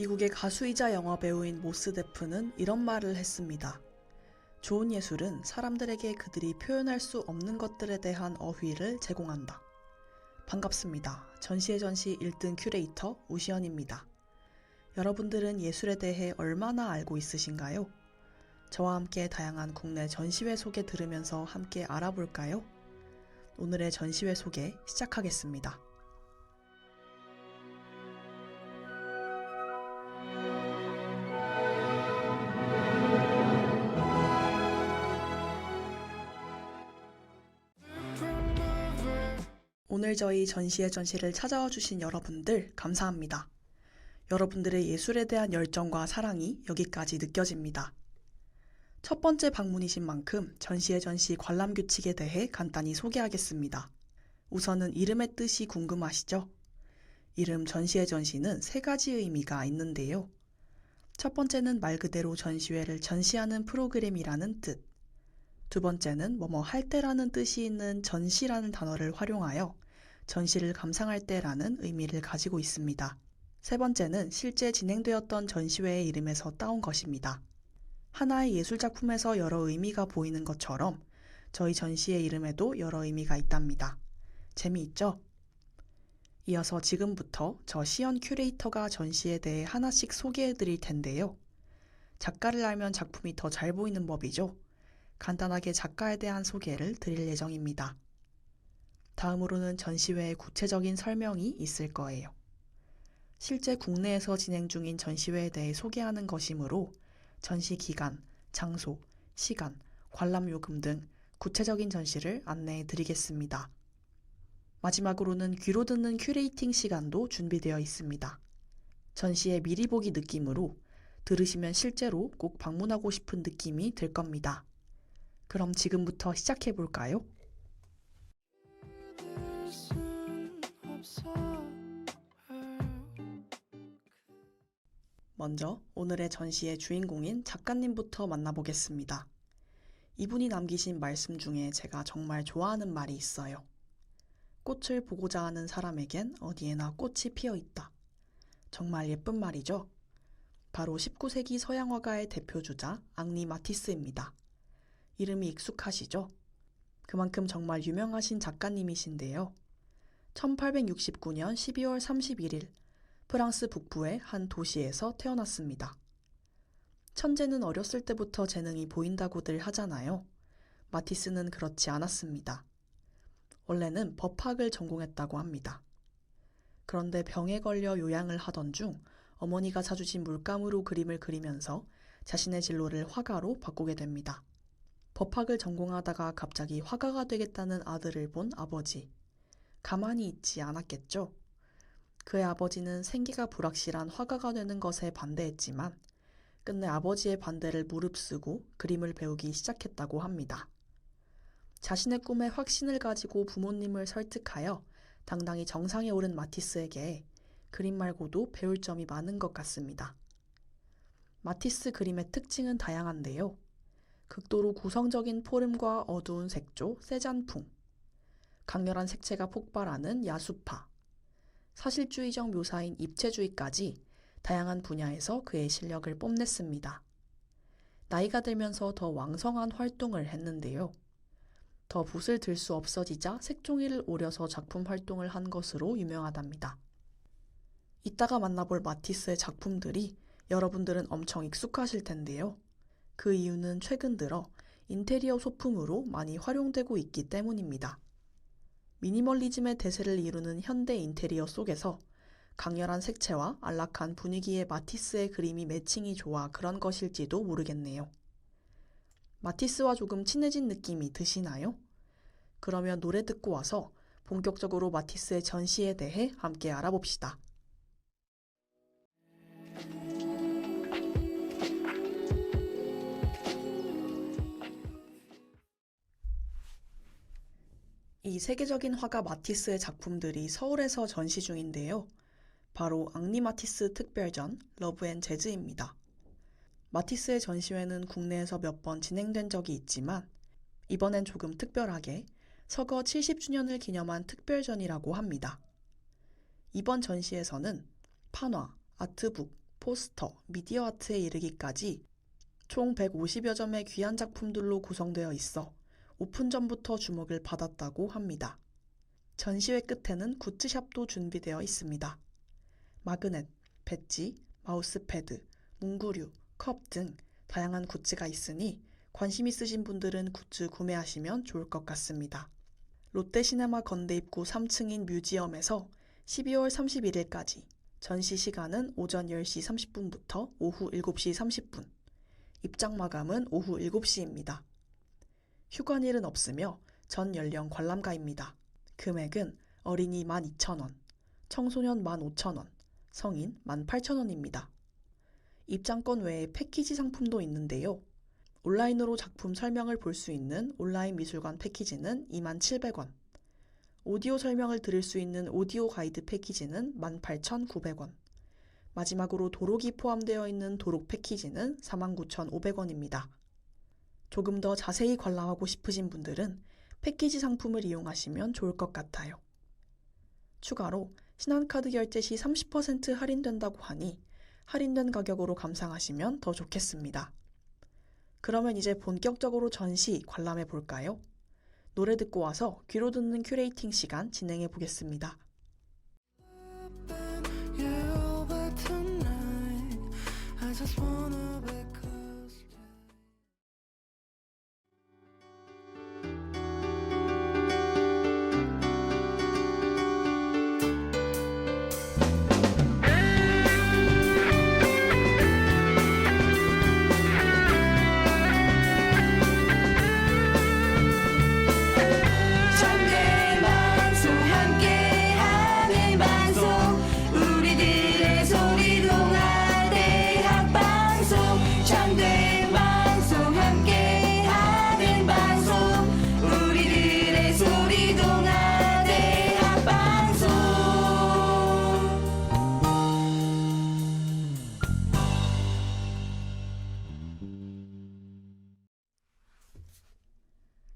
미국의 가수이자 영화배우인 모스 데프는 이런 말을 했습니다. 좋은 예술은 사람들에게 그들이 표현할 수 없는 것들에 대한 어휘를 제공한다. 반갑습니다. 전시의 전시 1등 큐레이터 우시연입니다. 여러분들은 예술에 대해 얼마나 알고 있으신가요? 저와 함께 다양한 국내 전시회 소개 들으면서 함께 알아볼까요? 오늘의 전시회 소개 시작하겠습니다. 오늘 저희 전시의 전시를 찾아와 주신 여러분들 감사합니다. 여러분들의 예술에 대한 열정과 사랑이 여기까지 느껴집니다. 첫 번째 방문이신 만큼 전시의 전시 관람 규칙에 대해 간단히 소개하겠습니다. 우선은 이름의 뜻이 궁금하시죠? 이름 전시의 전시는 세 가지 의미가 있는데요. 첫 번째는 말 그대로 전시회를 전시하는 프로그램이라는 뜻. 두 번째는 뭐뭐 할 때라는 뜻이 있는 전시라는 단어를 활용하여 전시를 감상할 때라는 의미를 가지고 있습니다. 세 번째는 실제 진행되었던 전시회의 이름에서 따온 것입니다. 하나의 예술작품에서 여러 의미가 보이는 것처럼 저희 전시의 이름에도 여러 의미가 있답니다. 재미있죠? 이어서 지금부터 저 시연 큐레이터가 전시에 대해 하나씩 소개해 드릴 텐데요. 작가를 알면 작품이 더 잘 보이는 법이죠. 간단하게 작가에 대한 소개를 드릴 예정입니다. 다음으로는 전시회의 구체적인 설명이 있을 거예요. 실제 국내에서 진행 중인 전시회에 대해 소개하는 것이므로 전시 기간, 장소, 시간, 관람 요금 등 구체적인 전시를 안내해 드리겠습니다. 마지막으로는 귀로 듣는 큐레이팅 시간도 준비되어 있습니다. 전시의 미리 보기 느낌으로 들으시면 실제로 꼭 방문하고 싶은 느낌이 들 겁니다. 그럼 지금부터 시작해 볼까요? 먼저 오늘의 전시의 주인공인 작가님부터 만나보겠습니다. 이분이 남기신 말씀 중에 제가 정말 좋아하는 말이 있어요. 꽃을 보고자 하는 사람에겐 어디에나 꽃이 피어 있다. 정말 예쁜 말이죠? 바로 19세기 서양 화가의 대표주자 앙리 마티스입니다. 이름이 익숙하시죠? 그만큼 정말 유명하신 작가님이신데요. 1869년 12월 31일 프랑스 북부의 한 도시에서 태어났습니다. 천재는 어렸을 때부터 재능이 보인다고들 하잖아요. 마티스는 그렇지 않았습니다. 원래는 법학을 전공했다고 합니다. 그런데 병에 걸려 요양을 하던 중 어머니가 사주신 물감으로 그림을 그리면서 자신의 진로를 화가로 바꾸게 됩니다. 법학을 전공하다가 갑자기 화가가 되겠다는 아들을 본 아버지. 가만히 있지 않았겠죠? 그의 아버지는 생기가 불확실한 화가가 되는 것에 반대했지만 끝내 아버지의 반대를 무릅쓰고 그림을 배우기 시작했다고 합니다. 자신의 꿈에 확신을 가지고 부모님을 설득하여 당당히 정상에 오른 마티스에게 그림 말고도 배울 점이 많은 것 같습니다. 마티스 그림의 특징은 다양한데요. 극도로 구성적인 포름과 어두운 색조, 세잔풍, 강렬한 색채가 폭발하는 야수파, 사실주의적 묘사인 입체주의까지 다양한 분야에서 그의 실력을 뽐냈습니다. 나이가 들면서 더 왕성한 활동을 했는데요. 더 붓을 들 수 없어지자 색종이를 오려서 작품 활동을 한 것으로 유명하답니다. 이따가 만나볼 마티스의 작품들이 여러분들은 엄청 익숙하실 텐데요. 그 이유는 최근 들어 인테리어 소품으로 많이 활용되고 있기 때문입니다. 미니멀리즘의 대세를 이루는 현대 인테리어 속에서 강렬한 색채와 안락한 분위기의 마티스의 그림이 매칭이 좋아 그런 것일지도 모르겠네요. 마티스와 조금 친해진 느낌이 드시나요? 그러면 노래 듣고 와서 본격적으로 마티스의 전시에 대해 함께 알아봅시다. 이 세계적인 화가 마티스의 작품들이 서울에서 전시 중인데요. 바로 앙리 마티스 특별전 러브 앤 재즈입니다. 마티스의 전시회는 국내에서 몇 번 진행된 적이 있지만 이번엔 조금 특별하게 서거 70주년을 기념한 특별전이라고 합니다. 이번 전시에서는 판화, 아트북, 포스터, 미디어 아트에 이르기까지 총 150여 점의 귀한 작품들로 구성되어 있어 오픈 전부터 주목을 받았다고 합니다. 전시회 끝에는 굿즈샵도 준비되어 있습니다. 마그넷, 배지, 마우스패드, 문구류, 컵 등 다양한 굿즈가 있으니 관심 있으신 분들은 굿즈 구매하시면 좋을 것 같습니다. 롯데시네마 건대 입구 3층인 뮤지엄에서 12월 31일까지 전시 시간은 오전 10시 30분부터 오후 7시 30분, 입장 마감은 오후 7시입니다. 휴관일은 없으며 전 연령 관람가입니다. 금액은 어린이 12,000원, 청소년 15,000원, 성인 18,000원입니다. 입장권 외에 패키지 상품도 있는데요. 온라인으로 작품 설명을 볼 수 있는 온라인 미술관 패키지는 27,000원, 오디오 설명을 들을 수 있는 오디오 가이드 패키지는 18,900원, 마지막으로 도록이 포함되어 있는 도록 패키지는 49,500원입니다. 조금 더 자세히 관람하고 싶으신 분들은 패키지 상품을 이용하시면 좋을 것 같아요. 추가로 신한카드 결제 시 30% 할인된다고 하니 할인된 가격으로 감상하시면 더 좋겠습니다. 그러면 이제 본격적으로 전시 관람해 볼까요? 노래 듣고 와서 귀로 듣는 큐레이팅 시간 진행해 보겠습니다.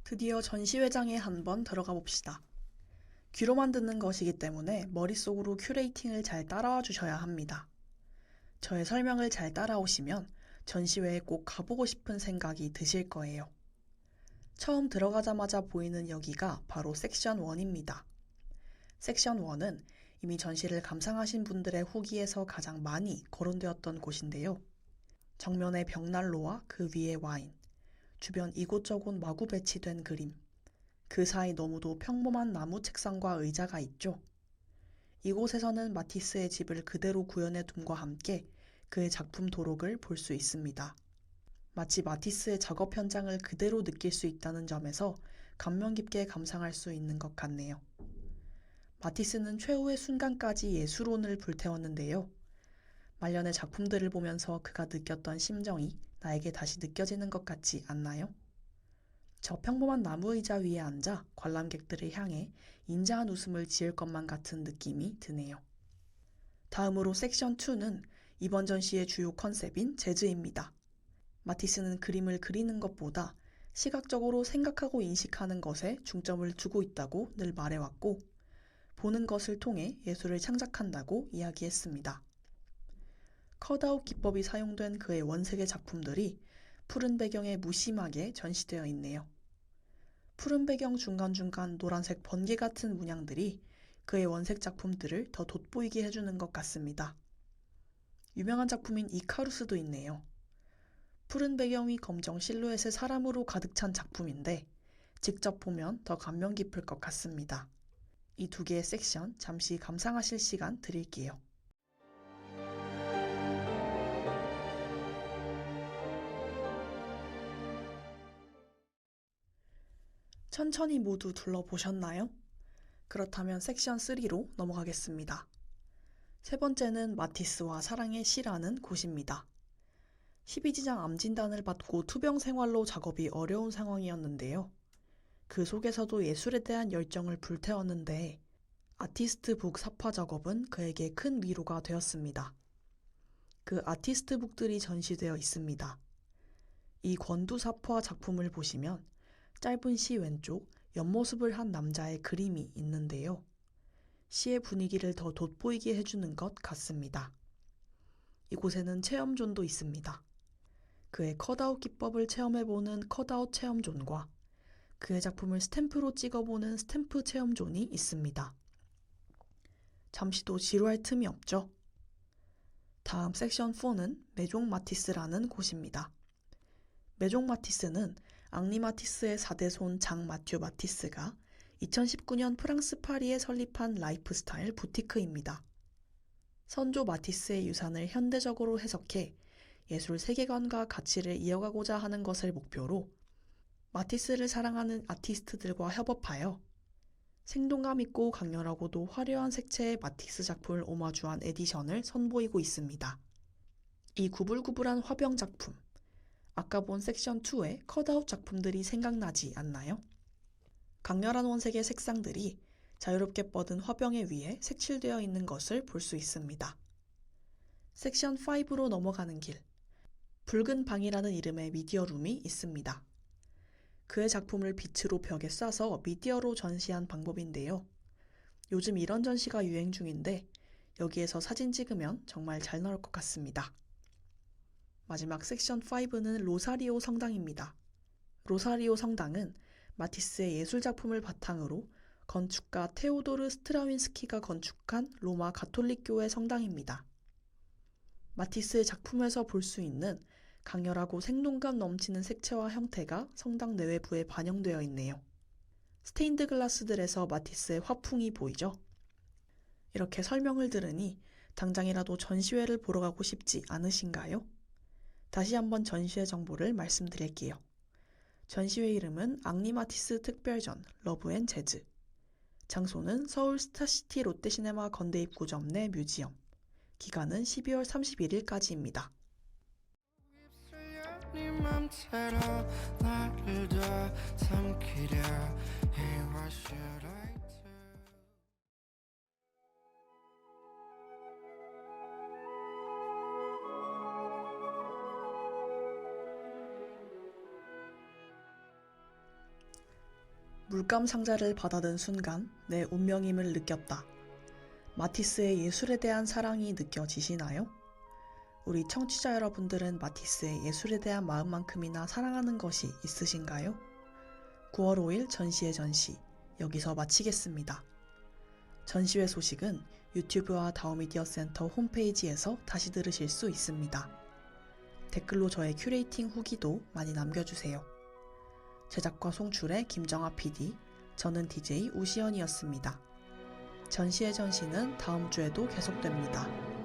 드디어 전시회장에 한번 들어가 봅시다. 귀로만 듣는 것이기 때문에 머릿속으로 큐레이팅을 잘 따라와 주셔야 합니다. 저의 설명을 잘 따라오시면 전시회에 꼭 가보고 싶은 생각이 드실 거예요. 처음 들어가자마자 보이는 여기가 바로 섹션 1입니다. 섹션 1은 이미 전시를 감상하신 분들의 후기에서 가장 많이 거론되었던 곳인데요. 정면에 벽난로와 그 위에 와인, 주변 이곳저곳 마구 배치된 그림, 그 사이 너무도 평범한 나무 책상과 의자가 있죠. 이곳에서는 마티스의 집을 그대로 구현해 둠과 함께 그의 작품 도록을 볼 수 있습니다. 마치 마티스의 작업 현장을 그대로 느낄 수 있다는 점에서 감명 깊게 감상할 수 있는 것 같네요. 마티스는 최후의 순간까지 예술혼을 불태웠는데요. 말년의 작품들을 보면서 그가 느꼈던 심정이 나에게 다시 느껴지는 것 같지 않나요? 저 평범한 나무 의자 위에 앉아 관람객들을 향해 인자한 웃음을 지을 것만 같은 느낌이 드네요. 다음으로 섹션 2는 이번 전시의 주요 컨셉인 재즈입니다. 마티스는 그림을 그리는 것보다 시각적으로 생각하고 인식하는 것에 중점을 두고 있다고 늘 말해왔고, 보는 것을 통해 예술을 창작한다고 이야기했습니다. 컷아웃 기법이 사용된 그의 원색의 작품들이 푸른 배경에 무심하게 전시되어 있네요. 푸른 배경 중간중간 노란색 번개 같은 문양들이 그의 원색 작품들을 더 돋보이게 해주는 것 같습니다. 유명한 작품인 이카루스도 있네요. 푸른 배경 위 검정 실루엣의 사람으로 가득 찬 작품인데 직접 보면 더 감명 깊을 것 같습니다. 이 두 개의 섹션 잠시 감상하실 시간 드릴게요. 천천히 모두 둘러보셨나요? 그렇다면 섹션 3로 넘어가겠습니다. 세 번째는 마티스와 사랑의 시라는 곳입니다. 12지장 암 진단을 받고 투병 생활로 작업이 어려운 상황이었는데요. 그 속에서도 예술에 대한 열정을 불태웠는데 아티스트북 삽화 작업은 그에게 큰 위로가 되었습니다. 그 아티스트북들이 전시되어 있습니다. 이 권두 삽화 작품을 보시면 짧은 시 왼쪽 옆모습을 한 남자의 그림이 있는데요. 시의 분위기를 더 돋보이게 해주는 것 같습니다. 이곳에는 체험존도 있습니다. 그의 컷아웃 기법을 체험해보는 컷아웃 체험존과 그의 작품을 스탬프로 찍어보는 스탬프 체험존이 있습니다. 잠시도 지루할 틈이 없죠? 다음 섹션 4는 메종 마티스라는 곳입니다. 메종 마티스는 앙리 마티스의 4대 손 장 마튜 마티스가 2019년 프랑스 파리에 설립한 라이프스타일 부티크입니다. 선조 마티스의 유산을 현대적으로 해석해 예술 세계관과 가치를 이어가고자 하는 것을 목표로 마티스를 사랑하는 아티스트들과 협업하여 생동감 있고 강렬하고도 화려한 색채의 마티스 작품을 오마주한 에디션을 선보이고 있습니다. 이 구불구불한 화병 작품, 아까 본 섹션 2의 컷아웃 작품들이 생각나지 않나요? 강렬한 원색의 색상들이 자유롭게 뻗은 화병에 위에 색칠되어 있는 것을 볼 수 있습니다. 섹션 5로 넘어가는 길, 붉은 방이라는 이름의 미디어룸이 있습니다. 그의 작품을 빛으로 벽에 쏴서 미디어로 전시한 방법인데요. 요즘 이런 전시가 유행 중인데 여기에서 사진 찍으면 정말 잘 나올 것 같습니다. 마지막 섹션 5는 로사리오 성당입니다. 로사리오 성당은 마티스의 예술작품을 바탕으로 건축가 테오도르 스트라윈스키가 건축한 로마 가톨릭교회 성당입니다. 마티스의 작품에서 볼 수 있는 강렬하고 생동감 넘치는 색채와 형태가 성당 내외부에 반영되어 있네요. 스테인드 글라스들에서 마티스의 화풍이 보이죠? 이렇게 설명을 들으니 당장이라도 전시회를 보러 가고 싶지 않으신가요? 다시 한번 전시회 정보를 말씀드릴게요. 전시회 이름은 앙리 마티스 특별전 러브 앤 재즈. 장소는 서울 스타시티 롯데시네마 건대입구점 내 뮤지엄. 기간은 12월 31일까지입니다. 네 맘대로 나를 더 삼키려 Hey, what should I do? 물감 상자를 받아든 순간 내 운명임을 느꼈다. 마티스의 예술에 대한 사랑이 느껴지시나요? 우리 청취자 여러분들은 마티스의 예술에 대한 마음만큼이나 사랑하는 것이 있으신가요? 9월 5일 전시회 전시, 여기서 마치겠습니다. 전시회 소식은 유튜브와 다우미디어 센터 홈페이지에서 다시 들으실 수 있습니다. 댓글로 저의 큐레이팅 후기도 많이 남겨주세요. 제작과 송출의 김정아 PD, 저는 DJ 우시연이었습니다. 전시회 전시는 다음 주에도 계속됩니다.